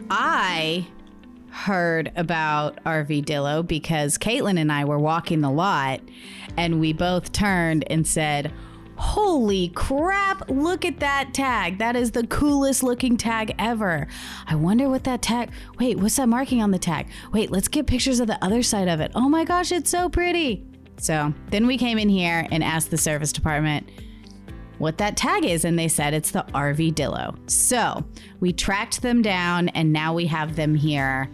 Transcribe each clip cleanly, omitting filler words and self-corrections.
I heard about RVdillo because Caitlin and I were walking the lot and we both turned and said, holy crap, look at that tag. That is the coolest looking tag ever. I wonder what that tag, wait, what's that marking on the tag? Wait, let's get pictures of the other side of it. Oh my gosh, it's so pretty. So then we came in here and asked the service department what that tag is, and they said it's the RVdillo. So we tracked them down and now we have them here.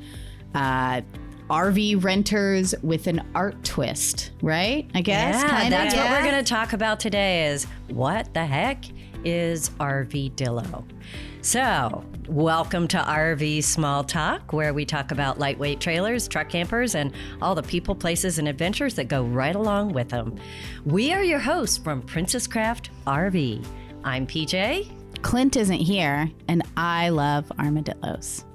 RV renters with an art twist, right? I guess. Yeah, that's what we're going to talk about today is what the heck is RVdillo? So, welcome to RV Small Talk, where we talk about lightweight trailers, truck campers, and all the people, places, and adventures that go right along with them. We are your hosts from Princess Craft RV. I'm PJ. Clint isn't here, and I love armadillos.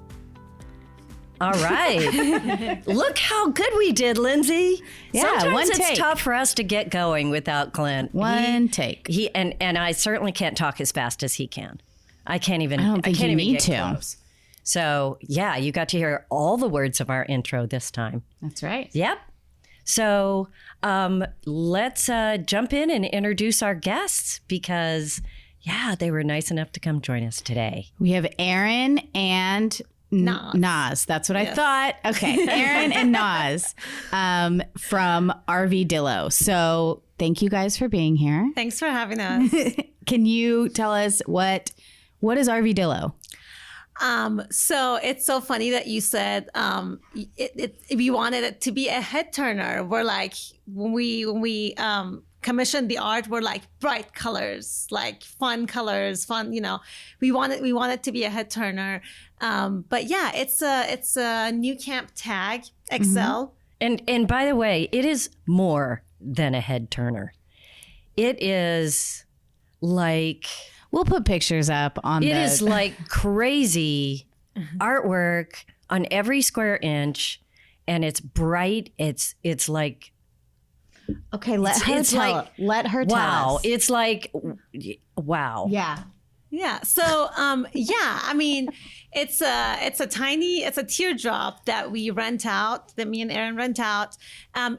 All right. Look how good we did, Lindsay. Yeah, sometimes it's tough for us to get going without Clint. One take. And I certainly can't talk as fast as he can. I can't even need to. Close. So, yeah, you got to hear all the words of our intro this time. That's right. Yep. So, let's jump in and introduce our guests because, yeah, they were nice enough to come join us today. We have Aaron and Naz. That's what I thought. Okay. Aaron and Naz from RVdillo. So thank you guys for being here. Thanks for having us. Can you tell us what is RVdillo? So it's so funny that you said we wanted it to be a head turner. We're like, when we commissioned the art, we're like bright colors, like fun colors, we want it to be a head turner. But yeah, it's a new camp tag XL. Mm-hmm. And by the way, it is more than a head turner. It is like, we'll put pictures up on it is like crazy artwork on every square inch, and it's bright. It's like, okay, let her tell us. It's like, wow. Yeah. Yeah. So, I mean, it's a teardrop that we rent out, that me and Aaron rent out.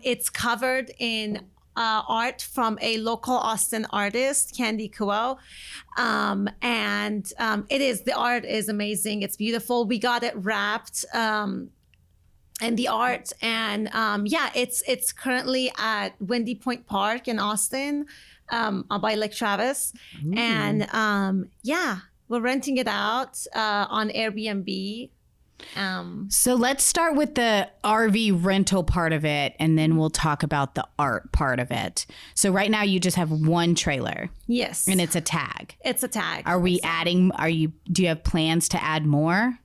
It's covered in art from a local Austin artist, Candy Kuo. The art is amazing. It's beautiful. We got it wrapped. And the art, and it's currently at Windy Point Park in Austin, by Lake Travis. Ooh. And we're renting it out on Airbnb. So let's start with the RV rental part of it, and then we'll talk about the art part of it. So right now you just have one trailer. Yes. And it's a tag. It's a tag. Do you have plans to add more?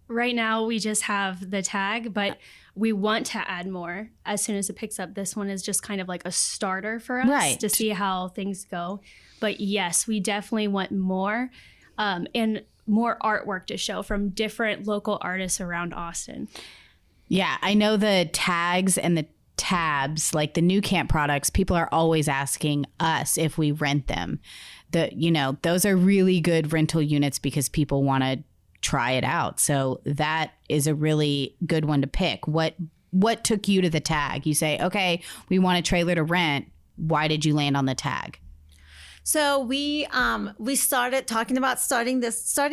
Right now, we just have the tag, but we want to add more as soon as it picks up. This one is just kind of like a starter for us to see how things go. But yes, we definitely want more and more artwork to show from different local artists around Austin. Yeah, I know the tags and the tabs, like the new camp products, people are always asking us if we rent them. Those are really good rental units because people want to try it out. So that is a really good one to pick. What took you to the tag? You say, okay, we want a trailer to rent. Why did you land on the tag? So we started talking about starting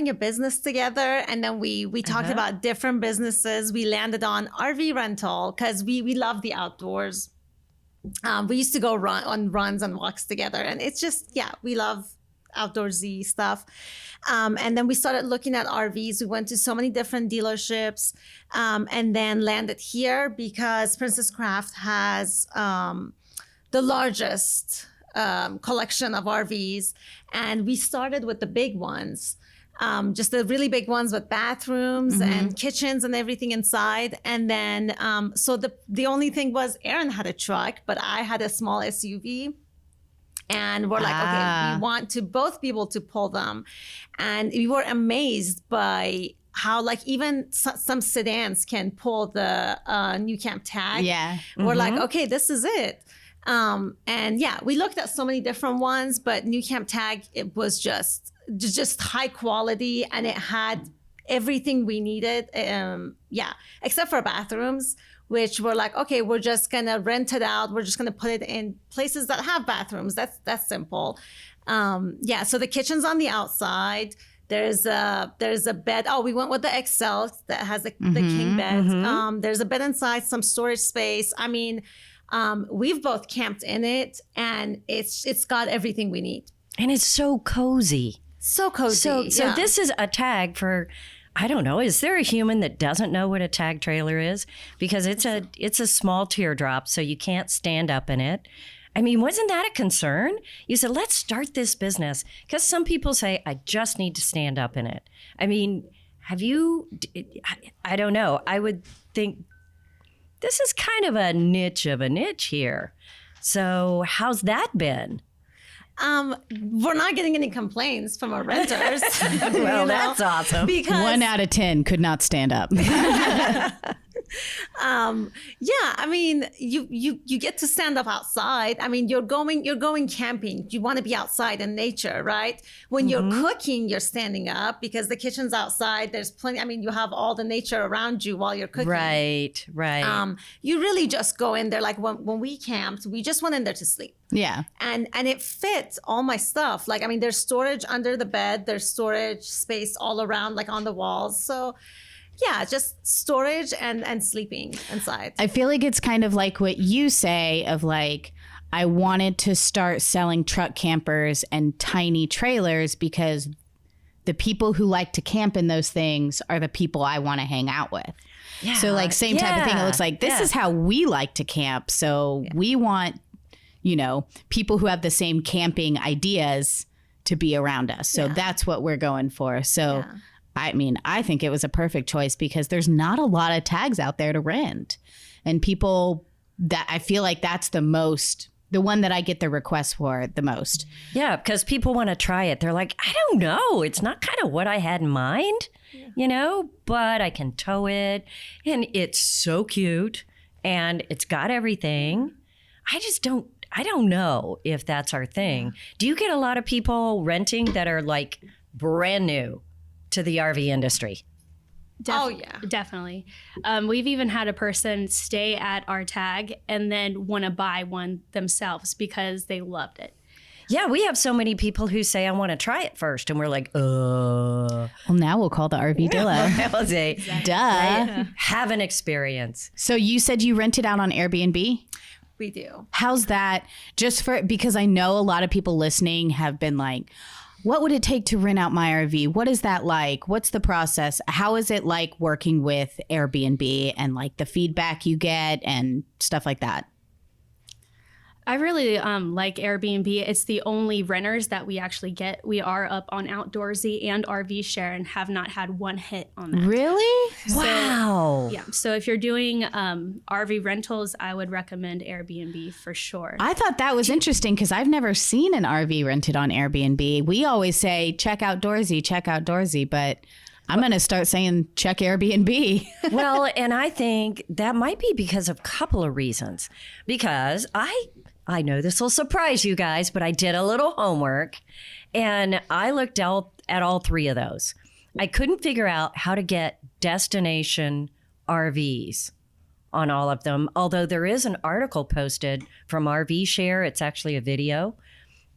a business together, and then we talked about different businesses. We landed on RV rental because we love the outdoors. We used to go on runs and walks together, and it's just we love outdoorsy stuff. And then we started looking at RVs. We went to so many different dealerships, and then landed here because Princess Craft has the largest collection of RVs. And we started with the big ones, just the really big ones with bathrooms and kitchens and everything inside. And then, so the only thing was Aaron had a truck, but I had a small SUV. And we're like, okay, we want to both be able to pull them. And we were amazed by how even some sedans can pull the new camp tag. Yeah. We're like, okay, this is it. And we looked at so many different ones, but new camp tag, it was just high quality, and it had everything we needed. Except for bathrooms, which we're like, okay, we're just gonna rent it out. We're just gonna put it in places that have bathrooms. That's simple. So the kitchen's on the outside. There's a bed. Oh, we went with the XL that has the king bed. There's a bed inside, some storage space. I mean, we've both camped in it, and it's got everything we need. And it's so cozy. So cozy. So this is a tag for, I don't know, is there a human that doesn't know what a tag trailer is? Because it's a small teardrop, so you can't stand up in it. I mean, wasn't that a concern? You said, let's start this business. Because some people say, I just need to stand up in it. I mean, have you, I don't know. I would think this is kind of a niche here. So how's that been? We're not getting any complaints from our renters. Well, that's awesome. Because 1 out of 10 could not stand up. I mean, you get to stand up outside. I mean, you're going camping. You want to be outside in nature, right? When you're cooking, you're standing up because the kitchen's outside. There's plenty. I mean, you have all the nature around you while you're cooking. Right. You really just go in there. Like when we camped, we just went in there to sleep. Yeah. And it fits all my stuff. Like, I mean, there's storage under the bed. There's storage space all around, like on the walls. So yeah, just storage and sleeping inside. I feel like it's kind of like what you say of like, I wanted to start selling truck campers and tiny trailers because the people who like to camp in those things are the people I want to hang out with. Yeah. So like same type of thing. It looks like this is how we like to camp. So we want, people who have the same camping ideas to be around us. So that's what we're going for. So I mean, I think it was a perfect choice because there's not a lot of tags out there to rent. And people that I feel like that's the one that I get the requests for the most. Yeah, because people want to try it. They're like, I don't know. It's not kind of what I had in mind, but I can tow it. And it's so cute. And it's got everything. I don't know if that's our thing. Do you get a lot of people renting that are like brand new to the RV industry? Definitely. We've even had a person stay at our tag and then want to buy one themselves because they loved it. Yeah, we have so many people who say, I want to try it first. And we're like, Well, now we'll call the RVdillo. We'll say, Duh. Right? Have an experience. So you said you rent it out on Airbnb? We do. How's that? Because I know a lot of people listening have been like, what would it take to rent out my RV? What is that like? What's the process? How is it like working with Airbnb and like the feedback you get and stuff like that? I really like Airbnb. It's the only renters that we actually get. We are up on Outdoorsy and RV Share and have not had one hit on that. Really? Wow. Yeah. So if you're doing RV rentals, I would recommend Airbnb for sure. I thought that was interesting because I've never seen an RV rented on Airbnb. We always say, check Outdoorsy, but I'm going to start saying check Airbnb. Well, and I think that might be because of a couple of reasons. Because I know this will surprise you guys, but I did a little homework and I looked at all three of those. I couldn't figure out how to get destination RVs on all of them, although there is an article posted from RV Share. It's actually a video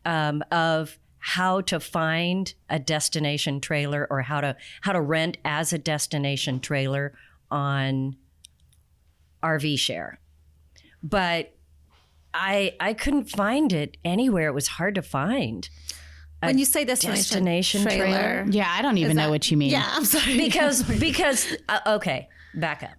of how to find a destination trailer or how to rent as a destination trailer on RV Share. But I couldn't find it anywhere. It was hard to find. When you say destination trailer. Yeah, I don't even know what you mean. Yeah, I'm sorry. Because okay, back up.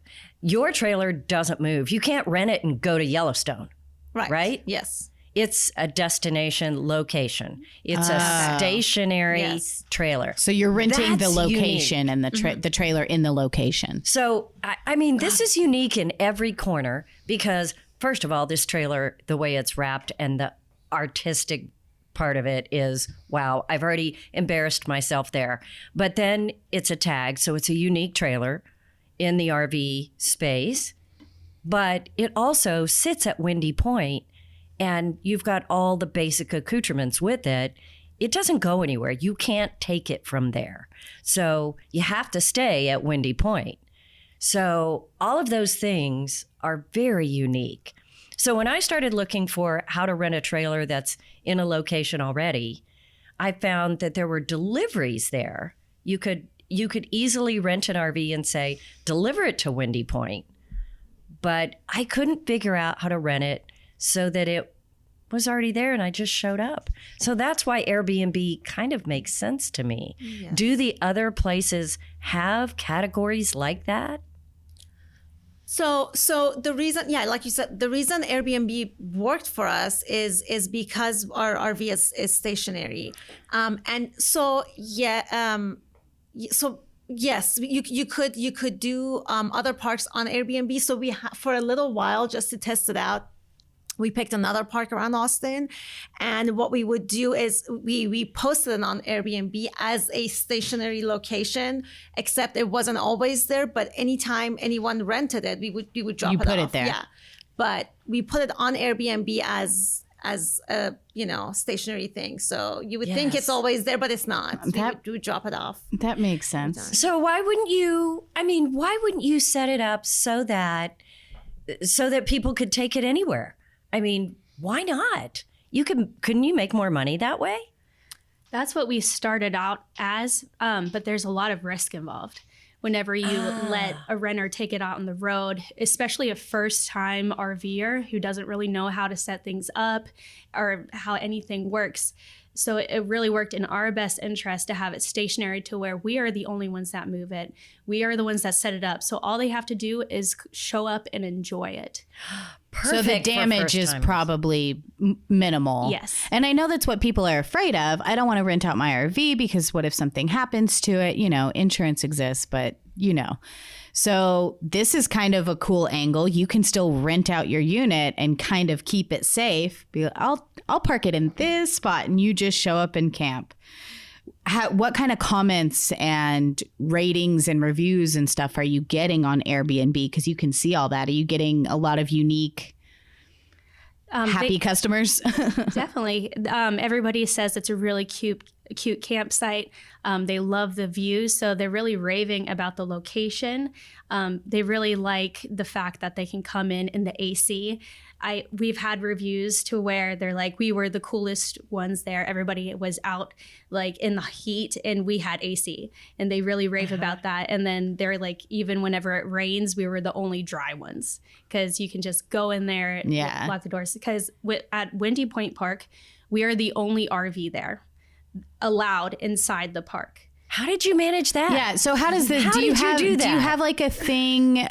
Your trailer doesn't move. You can't rent it and go to Yellowstone. Right? Yes. It's a destination location. It's a stationary trailer. So you're renting the location unique. and the trailer in the location. So, I mean, this is unique in every corner because, first of all, this trailer, the way it's wrapped and the artistic part of it is, wow, I've already embarrassed myself there. But then it's a tag, so it's a unique trailer in the RV space. But it also sits at Windy Point, and you've got all the basic accoutrements with it. it doesn't go anywhere. You can't take it from there. So you have to stay at Windy Point. So all of those things are very unique. So when I started looking for how to rent a trailer that's in a location already, I found that there were deliveries there. You could easily rent an RV and say, deliver it to Windy Point. But I couldn't figure out how to rent it so that it was already there and I just showed up. So that's why Airbnb kind of makes sense to me. Yes. Do the other places have categories like that? So the reason, like you said, the reason Airbnb worked for us is because our RV is stationary. So yes, you could do other parks on Airbnb. So for a little while, just to test it out, we picked another park around Austin, and what we would do is we posted it on Airbnb as a stationary location, except it wasn't always there. But anytime anyone rented it, we would drop it off. You put it there, yeah. But we put it on Airbnb as a stationary thing. So you would think it's always there, but it's not. We would drop it off. That makes sense. So why wouldn't you set it up so that people could take it anywhere? I mean, why not? Couldn't you make more money that way? That's what we started out as, but there's a lot of risk involved. Whenever you let a renter take it out on the road, especially a first-time RVer who doesn't really know how to set things up or how anything works. So it really worked in our best interest to have it stationary to where we are the only ones that move it. We are the ones that set it up. So all they have to do is show up and enjoy it. Perfect. So the damage is probably minimal. Yes. And I know that's what people are afraid of. I don't want to rent out my RV because what if something happens to it? Insurance exists, but So this is kind of a cool angle. You can still rent out your unit and kind of keep it safe. I'll park it in this spot and you just show up and camp. What kind of comments and ratings and reviews and stuff are you getting on Airbnb? Because you can see all that. Are you getting a lot of unique, happy customers? Definitely. Everybody says it's a really cute campsite. They love the views, so they're really raving about the location. They really like the fact that they can come in the AC. We've had reviews to where they're like, we were the coolest ones there. Everybody was out like in the heat and we had AC, and they really rave about that. And then they're like, even whenever it rains, we were the only dry ones because you can just go in there and lock the doors. Because at Windy Point Park, we are the only RV there allowed inside the park. How did you manage that? Yeah. So how does this? Do you have like a thing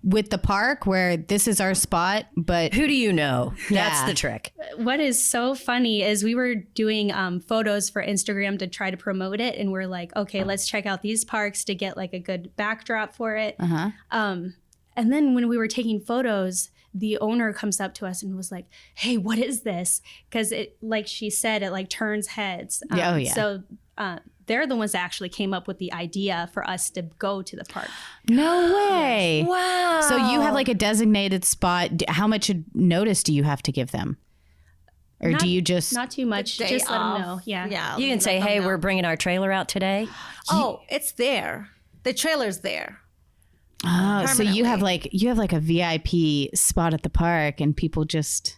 with the park where this is our spot? But who do you know? That's the trick. What is so funny is we were doing photos for Instagram to try to promote it, and we're like, okay, let's check out these parks to get like a good backdrop for it. And then when we were taking photos, the owner comes up to us and was like, hey, what is this? Because it, like she said, it like turns heads. So they're the ones that actually came up with the idea for us to go to the park. No way. Wow. So you have like a designated spot. How much notice do you have to give them? Or do you just... Not too much. Just let them know. Yeah. You can say, hey, we're bringing our trailer out today. Oh, it's there. The trailer's there. Oh, so you have like a VIP spot at the park, and people just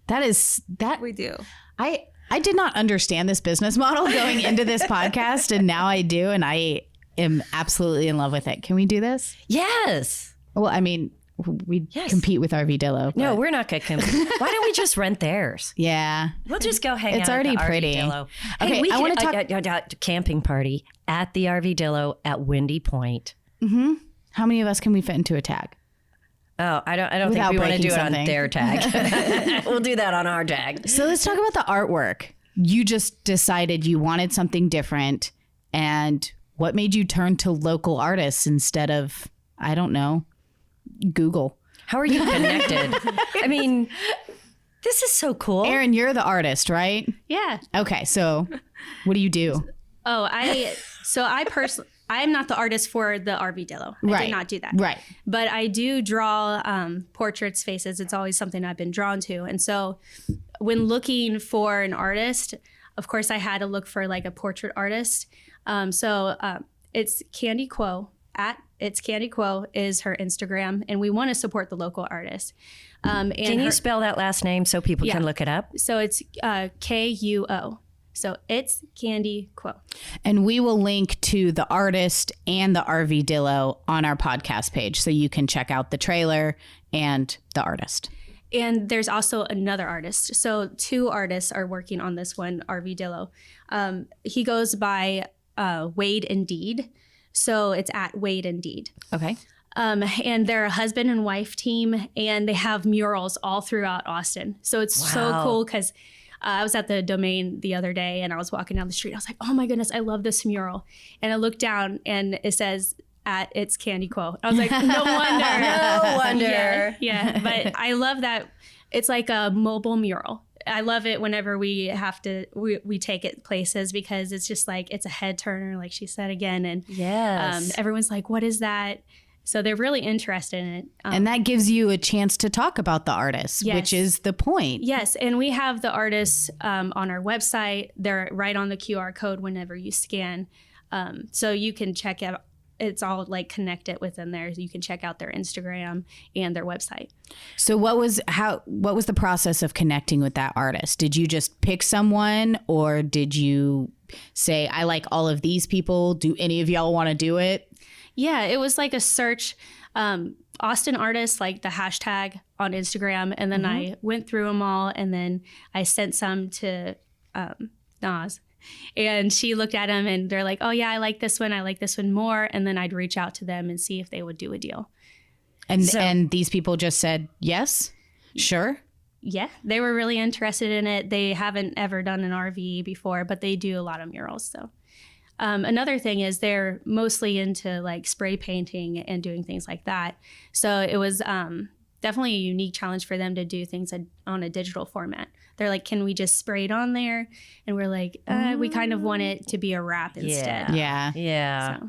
that we do. I did not understand this business model going into this podcast, and now I do, and I am absolutely in love with it. Can we do this? Yes. Well, I mean, we compete with RVdillo. No, we're not going to compete. Why don't we just rent theirs? Yeah. We'll just go hang out. It's already pretty. RVdillo. Okay, hey, I want to talk camping party at the RVdillo at Windy Point. Mm-hmm. How many of us can we fit into a tag? Oh, I don't think we want to do it on their tag. We'll do that on our tag. So let's talk about the artwork. You just decided you wanted something different, and what made you turn to local artists instead of, I don't know, Google? How are you connected? I mean, this is so cool. Erin, you're the artist, right? Yeah. Okay, so what do you do? I'm not the artist for the RVdillo. I did not do that. Right. But I do draw portraits, faces. It's always something I've been drawn to. And so when looking for an artist, of course, I had to look for like a portrait artist. It's Candy Quo. It's Candy Quo is her Instagram, and we want to support the local artist. Can you spell that last name so people can look it up? So it's Kuo. So it's Candy Quo. And we will link to the artist and the RVdillo on our podcast page, so you can check out the trailer and the artist. And there's also another artist. So 2 artists are working on this one, RVdillo. He goes by Wade Indeed. So it's at Wade Indeed. Okay. And they're a husband and wife team, and they have murals all throughout Austin. So it's so cool because I was at the Domain the other day, and I was walking down the street. I was like, oh my goodness, I love this mural. And I looked down, and it says, it's Candy Quo. I was like, no wonder. No wonder. Yeah, but I love that. It's like a mobile mural. I love it whenever we have to, we take it places, because it's just like, it's a head turner, like she said again. And everyone's like, what is that? So they're really interested in it. And that gives you a chance to talk about the artists, which is the point. Yes. And we have the artists on our website. They're right on the QR code whenever you scan. So you can check out, it's all like connected within there. You can check out their Instagram and their website. So what was the process of connecting with that artist? Did you just pick someone, or did you say, I like all of these people? Do any of y'all want to do it? Yeah, it was like a search, Austin artists, like the hashtag on Instagram. And then I went through them all, and then I sent some to Nas. And she looked at them, and they're like, oh yeah, I like this one more. And then I'd reach out to them and see if they would do a deal. And these people just said, yes, sure. Yeah, they were really interested in it. They haven't ever done an RV before, but they do a lot of murals. So another thing is they're mostly into like spray painting and doing things like that. So it was definitely a unique challenge for them to do things on a digital format. They're like, can we just spray it on there? And we're like, we kind of want it to be a wrap instead. Yeah.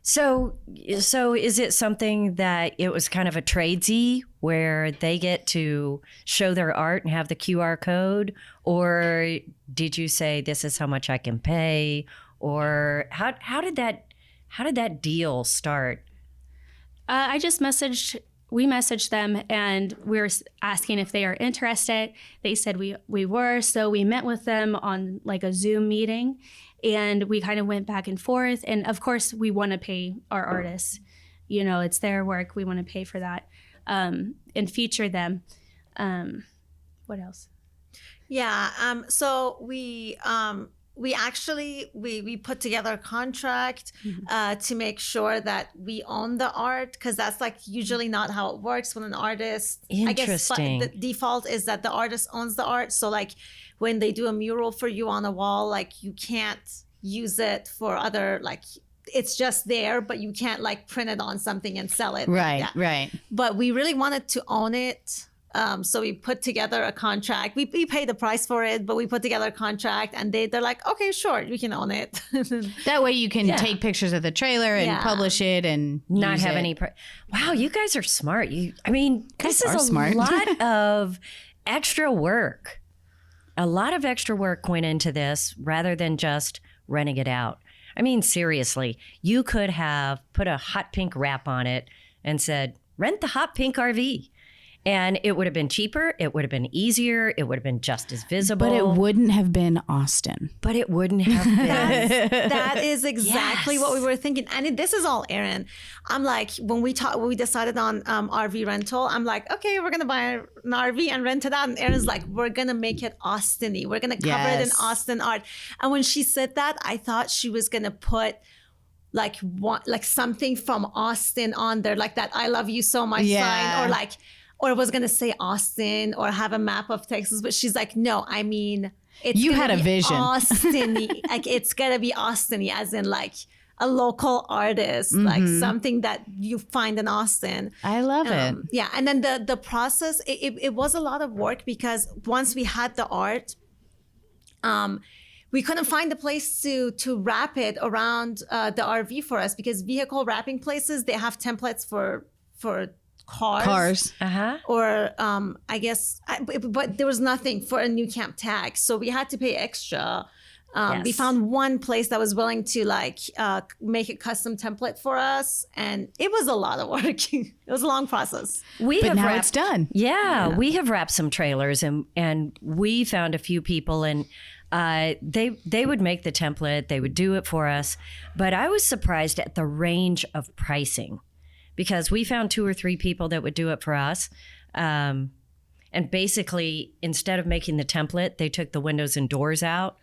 So is it something that it was kind of a tradesy where they get to show their art and have the QR code? Or did you say, this is how much I can pay? Or how did that deal start? We messaged them, and we were asking if they are interested. They said we were. So we met with them on like a Zoom meeting, and we kind of went back and forth. And of course, we want to pay our artists. You know, it's their work. We want to pay for that and feature them. What else? Yeah. So we actually put together a contract to make sure that we own the art, because that's like usually not how it works when an artist. Interesting. I guess the default is that the artist owns the art. So like when they do a mural for you on a wall, like you can't use it for other, like it's just there, but you can't like print it on something and sell it. Right. But we really wanted to own it. So we put together a contract. We paid the price for it, but we put together a contract, and they're like, okay, sure, you can own it. That way you can take pictures of the trailer and publish it and not have any. Wow, you guys are smart. This is smart. lot of extra work. A lot of extra work went into this rather than just renting it out. I mean, seriously, you could have put a hot pink wrap on it and said, rent the hot pink RV. And it would have been cheaper. It would have been easier. It would have been just as visible. But it wouldn't have been Austin. But it wouldn't have been. That is exactly what we were thinking. And this is all Erin. I'm like, when we decided on RV rental, I'm like, okay, we're going to buy an RV and rent it out. And Erin's like, we're going to make it Austin-y. We're going to cover it in Austin art. And when she said that, I thought she was going to put like something from Austin on there, like that I love you so much sign, or was going to say Austin or have a map of Texas. But she's like, no, I mean, you had a vision. Austin-y. Like it's going to be Austin-y, as in like a local artist, like something that you find in Austin. I love it. Yeah. And then the process, it was a lot of work, because once we had the art, we couldn't find a place to wrap it around the RV for us, because vehicle wrapping places, they have templates for cars. Or I guess, but there was nothing for a new camp tag. So we had to pay extra. We found one place that was willing to make a custom template for us, and it was a lot of work. It was a long process. But now it's done. Yeah, we have wrapped some trailers, and we found a few people, and they would make the template. They would do it for us, but I was surprised at the range of pricing, because we found 2 or 3 people that would do it for us. And basically, instead of making the template, they took the windows and doors out,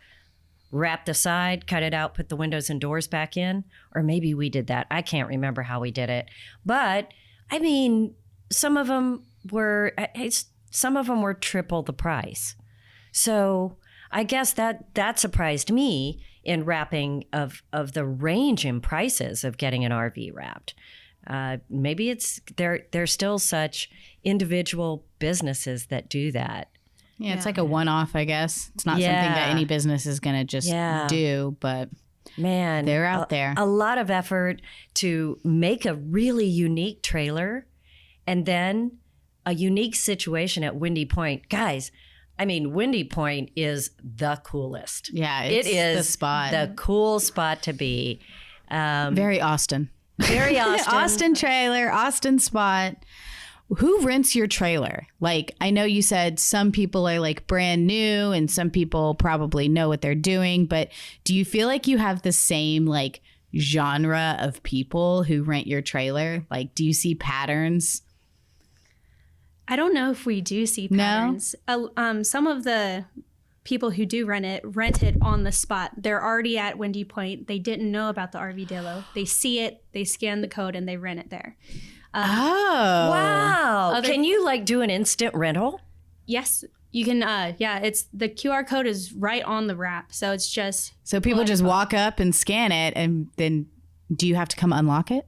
wrapped the side, cut it out, put the windows and doors back in. Or maybe we did that. I can't remember how we did it. But I mean, some of them were triple the price. So I guess that surprised me in wrapping of the range in prices of getting an RV wrapped. Maybe it's there's still such individual businesses that do that. Yeah, it's like a one-off, I guess. It's not something that any business is going to just do, but man, they're out there. A lot of effort to make a really unique trailer, and then a unique situation at Windy Point. Guys, I mean, Windy Point is the coolest. Yeah, it is the spot. The cool spot to be. Very Austin. Very Austin. Austin trailer, Austin spot. Who rents your trailer? Like, I know you said some people are like brand new and some people probably know what they're doing, but do you feel like you have the same like genre of people who rent your trailer? Like, do you see patterns? I don't know if we do see patterns. No? Some of the people who do rent it on the spot. They're already at Windy Point. They didn't know about the RVdillo. They see it, they scan the code, and they rent it there. Wow. Can you like do an instant rental? Yes, you can. It's the QR code is right on the wrap. So it's just. So people just walk up and scan it, and then do you have to come unlock it?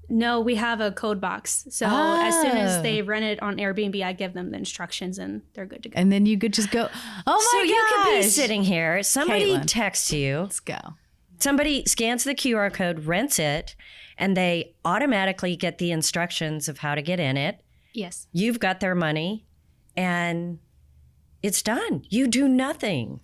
No, we have a code box. So as soon as they rent it on Airbnb, I give them the instructions and they're good to go. And then you could just go, oh my So gosh. you could be sitting here, somebody Caitlin, texts you. Let's go. Somebody scans the QR code, rents it, and they automatically get the instructions of how to get in it. Yes. You've got their money, and it's done. You do nothing.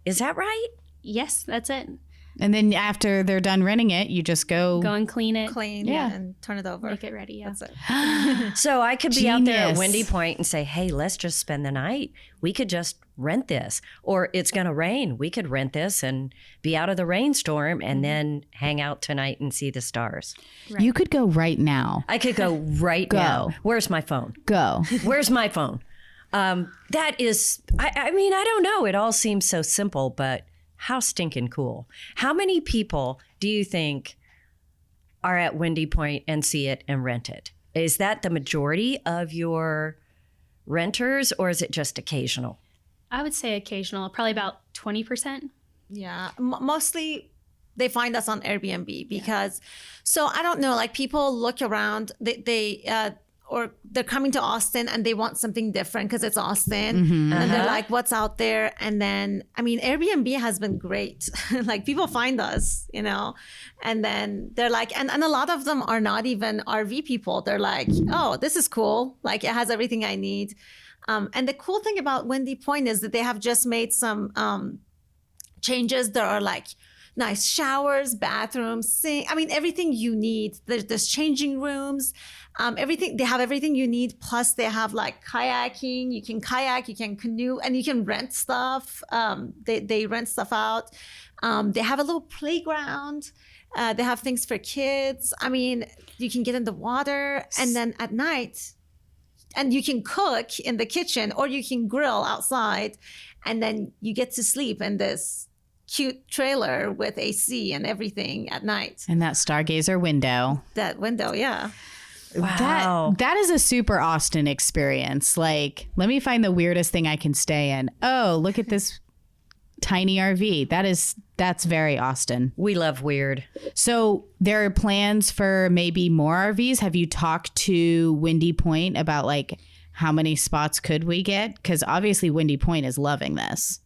Is that right? Yes, that's it. And then after they're done renting it, you just go and clean it. And turn it over. Make it ready, That's it. So I could be out there at Genius. Windy Point and say, hey, let's just spend the night. We could just rent this. Or it's going to rain. We could rent this and be out of the rainstorm and then hang out tonight and see the stars. Right. You could go right now. I could go right now. Where's my phone? Go. Where's my phone? That is, I mean, I don't know. It all seems so simple, but how stinking cool. How many people do you think are at Windy Point and see it and rent it? Is that the majority of your renters, or is it just occasional? I would say occasional, probably about 20%. Yeah, mostly they find us on Airbnb because, so I don't know, like people look around, or they're coming to Austin and they want something different because it's Austin. Mm-hmm. And they're like, what's out there? And then, I mean, Airbnb has been great. Like people find us, and then they're like, and a lot of them are not even RV people. They're like, oh, this is cool. Like it has everything I need. And the cool thing about Windy Point is that they have just made some changes. There are like nice showers, bathrooms, sink. I mean, everything you need. There's changing rooms. Everything, they have everything you need. Plus they have like kayaking. You can kayak, you can canoe, and you can rent stuff. They rent stuff out. They have a little playground. They have things for kids. I mean, you can get in the water, and then at night, and you can cook in the kitchen or you can grill outside, and then you get to sleep in this cute trailer with AC and everything at night. And that stargazer window. That window, yeah. Wow. That is a super Austin experience. Like, let me find the weirdest thing I can stay in. Oh, look at this tiny RV. That's very Austin. We love weird. So there are plans for maybe more RVs. Have you talked to Windy Point about like how many spots could we get? Because obviously Windy Point is loving this.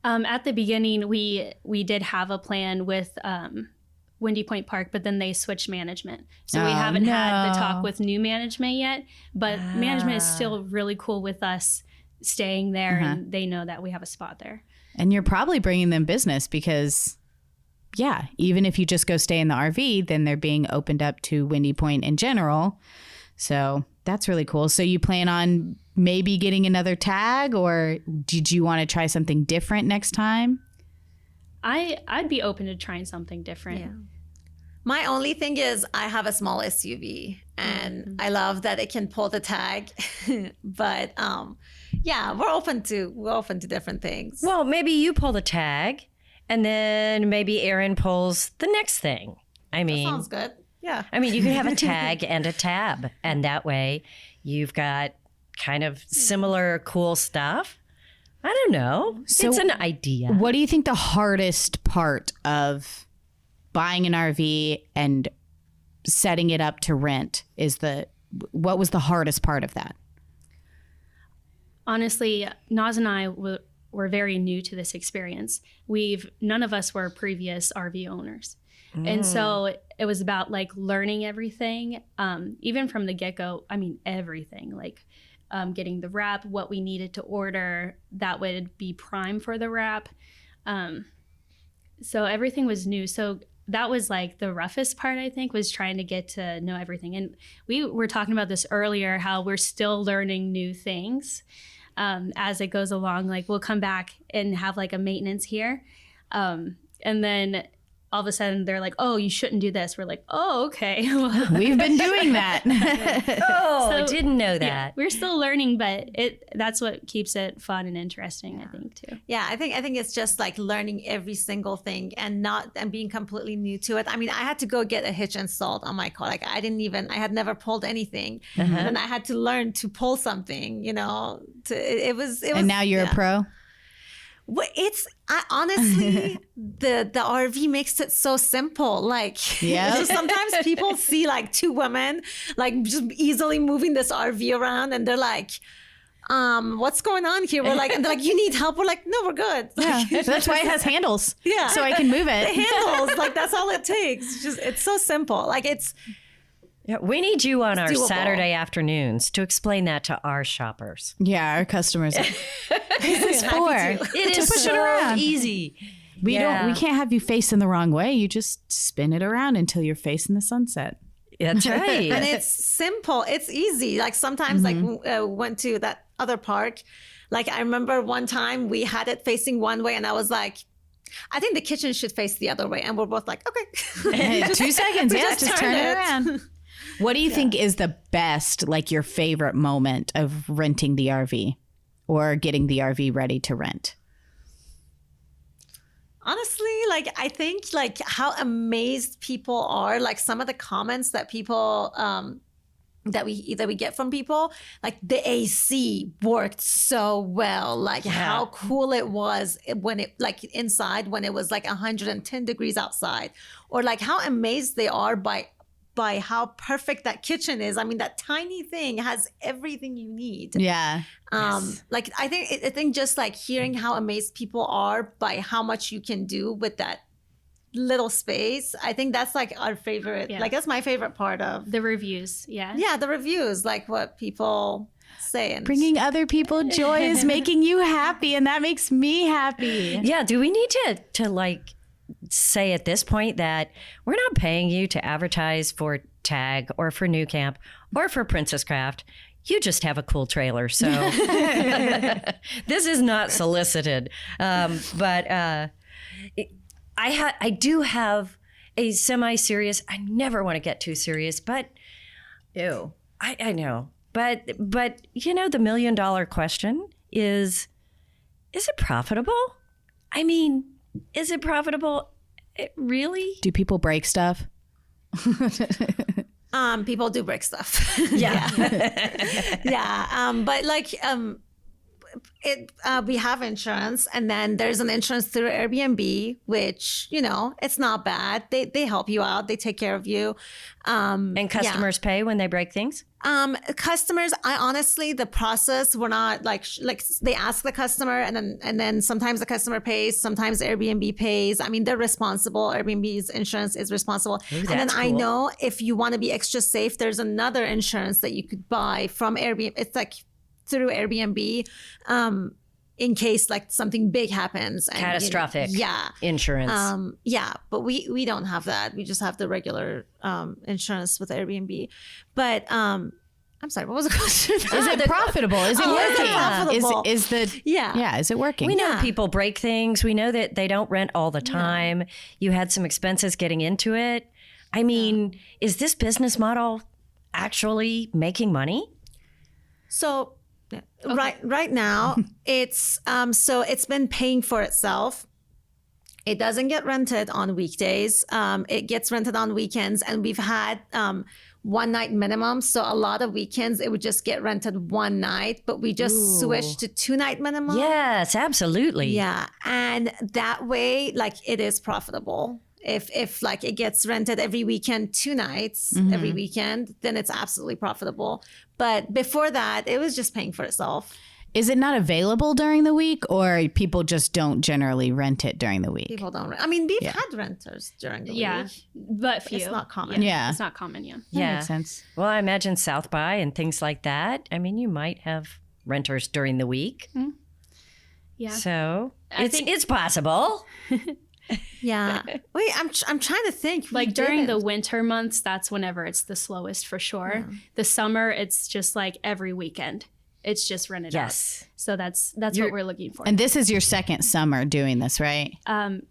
At the beginning, we did have a plan with Windy Point Park, but then they switched management. So we haven't had the talk with new management yet, but management is still really cool with us staying there, and they know that we have a spot there. And you're probably bringing them business because, yeah, even if you just go stay in the RV, then they're being opened up to Windy Point in general. So that's really cool. So you plan on maybe getting another tag, or did you want to try something different next time? I'd be open to trying something different. Yeah. My only thing is I have a small SUV and I love that it can pull the tag. But yeah, we're open to different things. Well, maybe you pull the tag and then maybe Aaron pulls the next thing. I mean, that sounds good. Yeah. I mean, you can have a tag and a tab, and that way you've got kind of similar cool stuff. I don't know. So it's an idea. What do you think the hardest part of buying an RV and setting it up to rent is? What was the hardest part of that? Honestly, Naz and I were very new to this experience. None of us were previous RV owners. And so it was about like learning everything, even from the get-go. I mean, everything, like getting the wrap, what we needed to order that would be prime for the wrap. So everything was new. So that was like the roughest part, I think, was trying to get to know everything. And we were talking about this earlier, how we're still learning new things as it goes along. Like we'll come back and have like a maintenance here. And then all of a sudden they're like, oh, you shouldn't do this. We're like, oh, okay. We've been doing that. I didn't know that. Yeah, we're still learning, but that's what keeps it fun and interesting, I think, too. Yeah, I think it's just like learning every single thing and being completely new to it. I mean, I had to go get a hitch installed on my car. Like I had never pulled anything. And then I had to learn to pull something, it was. And now you're a pro? Well, honestly, the RV makes it so simple. Like, so sometimes people see like two women like just easily moving this RV around, and they're like, what's going on here? We're like, and they're like, you need help? We're like, no, we're good. Yeah, that's why it has handles. Yeah, so I can move it. The handles, like that's all it takes. It's so simple. Like Yeah, we need you on our doable. Saturday afternoons to explain that to our shoppers. Yeah, our customers. It's for. It is push it so around. easy. We can't have you facing the wrong way. You just spin it around until you're facing the sunset. That's right. And it's simple. It's easy. Like sometimes like went to that other park. Like I remember one time we had it facing one way and I was like, I think the kitchen should face the other way. And we're both like, okay. 2 seconds. Yeah, just turn it around. What do you think is the best, like your favorite moment of renting the RV or getting the RV ready to rent? Honestly, like I think like how amazed people are, like some of the comments that people that we get from people, like the AC worked so well, like how cool it was when it like inside when it was like 110 degrees outside, or like how amazed they are by how perfect that kitchen is. I mean, that tiny thing has everything you need. Yeah. Like I think just like hearing how amazed people are by how much you can do with that little space. I think that's like our favorite. Yeah. Like that's my favorite part of the reviews. Yeah. Yeah, the reviews, like what people say. And bringing other people joy is making you happy, and that makes me happy. Yeah. Do we need to like say at this point that we're not paying you to advertise for Tag or for New Camp or for Princess Craft? You just have a cool trailer. So this is not solicited. But I do have a semi-serious, I never want to get too serious, but ew, I know. But you know, the $1 million question is it profitable? I mean, is it profitable? Really? Do people break stuff? people do break stuff. Yeah. Yeah. But like we have insurance, and then there's an insurance through Airbnb, which, you know, it's not bad. They help you out. They take care of you. And customers pay when they break things? Customers, I honestly, the process, we're not like they ask the customer, and then sometimes the customer pays, sometimes Airbnb pays. I mean, they're responsible. Airbnb's insurance is responsible. Ooh, and then that's I cool. know if you want to be extra safe, there's another insurance that you could buy from Airbnb. It's like through Airbnb, in case like something big happens. And, Catastrophic insurance. But we don't have that. We just have the regular insurance with Airbnb. But I'm sorry, what was the question? Is it profitable? Is it working? profitable? Is it working? We know people break things. We know that they don't rent all the time. You had some expenses getting into it. I mean, is this business model actually making money? So right now it's it's been paying for itself. It doesn't get rented on weekdays. It gets rented on weekends, and we've had one night minimum. So a lot of weekends it would just get rented one night, but we just switched to 2-night minimum. Yes, absolutely. Yeah, and that way, like, it is profitable. If like it gets rented every weekend, 2 nights every weekend, then it's absolutely profitable. But before that, it was just paying for itself. Is it not available during the week, or people just don't generally rent it during the week? People don't rent. I mean, we've had renters during the Yeah, week. but few. It's not common. Yeah. It's not common, yeah. That makes sense. Well, I imagine South by and things like that. I mean, you might have renters during the week. Yeah. So I think- it's possible. Yeah. Wait, I'm trying to think. We Like during the didn't. winter months, that's whenever it's the slowest for sure. The summer, it's just like every weekend. It's just rented out. Yes. So that's what we're looking for. And this is your second summer doing this, right?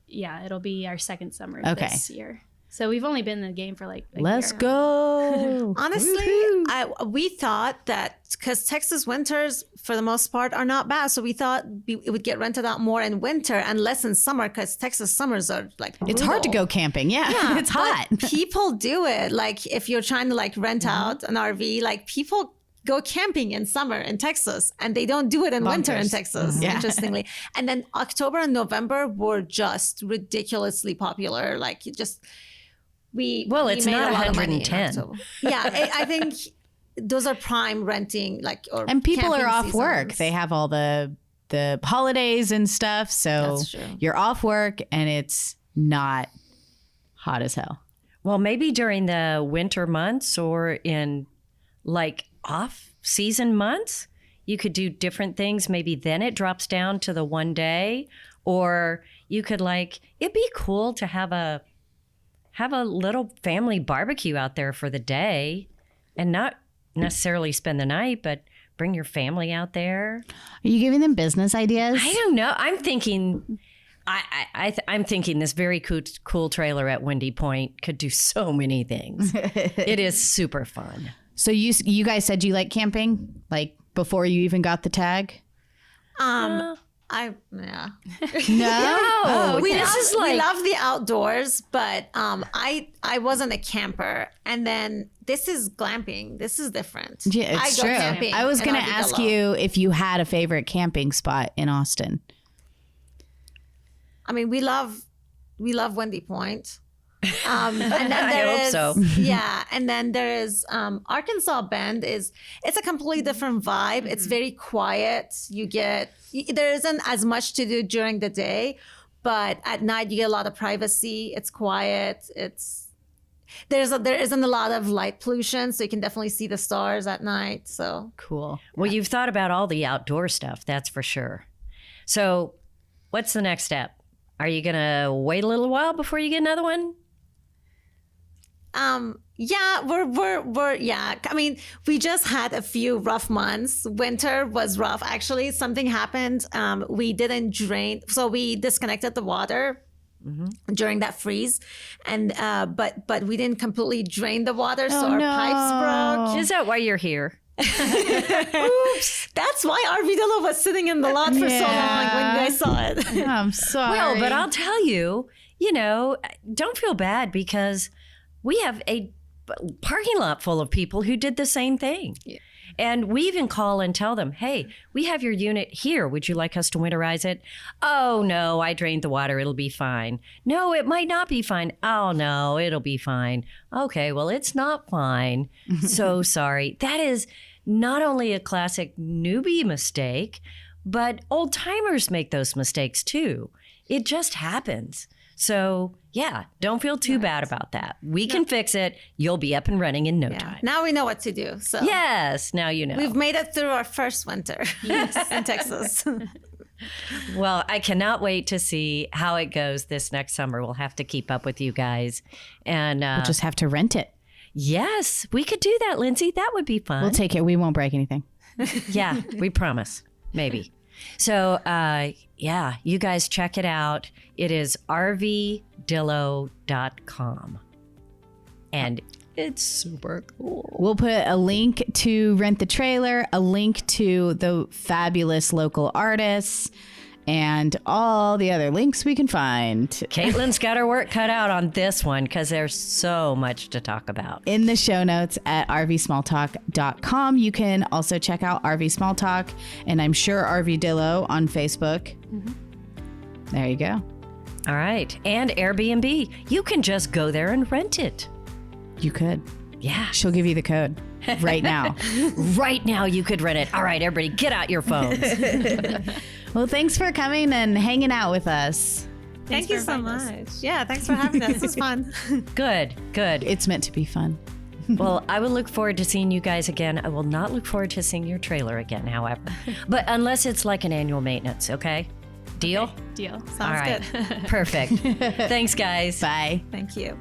Yeah, it'll be our second summer Okay. this year. So we've only been in the game for like a Let's year. go. Honestly, we thought that because Texas winters, for the most part, are not bad. So we thought it would get rented out more in winter and less in summer, because Texas summers are like It's hard to brutal. go camping. Yeah, it's hot. But people do it. Like if you're trying to like rent out an RV, like people go camping in summer in Texas, and they don't do it in winter in Texas, interestingly. And then October and November were just ridiculously popular. Like it's Well, we it's made not a lot of money in 110. October. Yeah, I think those are prime renting, like, or And people are camping off work. seasons. They have all the holidays and stuff. So That's true. you're off work and it's not hot as hell. Well, maybe during the winter months or in like off-season months, you could do different things. Maybe then it drops down to the one day, or you could it'd be cool to have a little family barbecue out there for the day, and not necessarily spend the night, but bring your family out there. Are you giving them business ideas? I don't know. I'm thinking. I'm thinking this very cool trailer at Windy Point could do so many things. It is super fun. So you guys said you like camping, like before you even got the tag? No. No. We love the outdoors, but I wasn't a camper. And then this is glamping. This is different. Yeah, it's I go true. camping I was in going to RVdillo. ask you if you had a favorite camping spot in Austin. I mean, we love Windy Point. And then I there hope is, so. Yeah, and then there is Arkansas Bend. It's a completely different vibe. It's very quiet. There isn't as much to do during the day, but at night you get a lot of privacy. It's quiet. There isn't a lot of light pollution, so you can definitely see the stars at night. So Cool. Well, you've thought about all the outdoor stuff, that's for sure. So, what's the next step? Are you going to wait a little while before you get another one? yeah, we're yeah. I mean, we just had a few rough months. Winter was rough. Actually, something happened. We didn't drain, so we disconnected the water during that freeze, and but we didn't completely drain the water, so our pipes broke. Is that why you're here? Oops. That's why RVdillo was sitting in the lot for so long when you guys saw it. I'm sorry. Well, but I'll tell you, don't feel bad, because we have a parking lot full of people who did the same thing. Yeah. And we even call and tell them, hey, we have your unit here. Would you like us to winterize it? Oh, no, I drained the water. It'll be fine. No, it might not be fine. Oh, no, it'll be fine. Okay, well, it's not fine. So sorry. That is not only a classic newbie mistake, but old timers make those mistakes too. It just happens. So, yeah, don't feel too bad about that. We can fix it. You'll be up and running in no time. Now we know what to do. So Yes, now you know. we've made it through our first winter in Texas. Well, I cannot wait to see how it goes this next summer. We'll have to keep up with you guys. And We'll just have to rent it. yes, we could do that, Lindsay. That would be fun. We'll take it. We won't break anything. Yeah, we promise. Maybe. So, yeah, you guys check it out. It is RVdillo.com. And it's super cool. We'll put a link to rent the trailer, a link to the fabulous local artists, and all the other links we can find Caitlin's got her work cut out on this one because there's so much to talk about. in the show notes at rvsmalltalk.com. You can also check out RV Small Talk, and I'm sure RVdillo on Facebook. There you go. All right. And Airbnb. You can just go there and rent it. You could. Yeah. She'll give you the code right now. Right now, you could rent it. All right, everybody, get out your phones. Well, thanks for coming and hanging out with us. Thank you so much. Yeah, thanks for having us. This was fun. Good, good. It's meant to be fun. Well, I will look forward to seeing you guys again. I will not look forward to seeing your trailer again, however. But unless it's like an annual maintenance, okay? Deal? Deal. Sounds All right. good. Perfect. Thanks, guys. Bye. Thank you.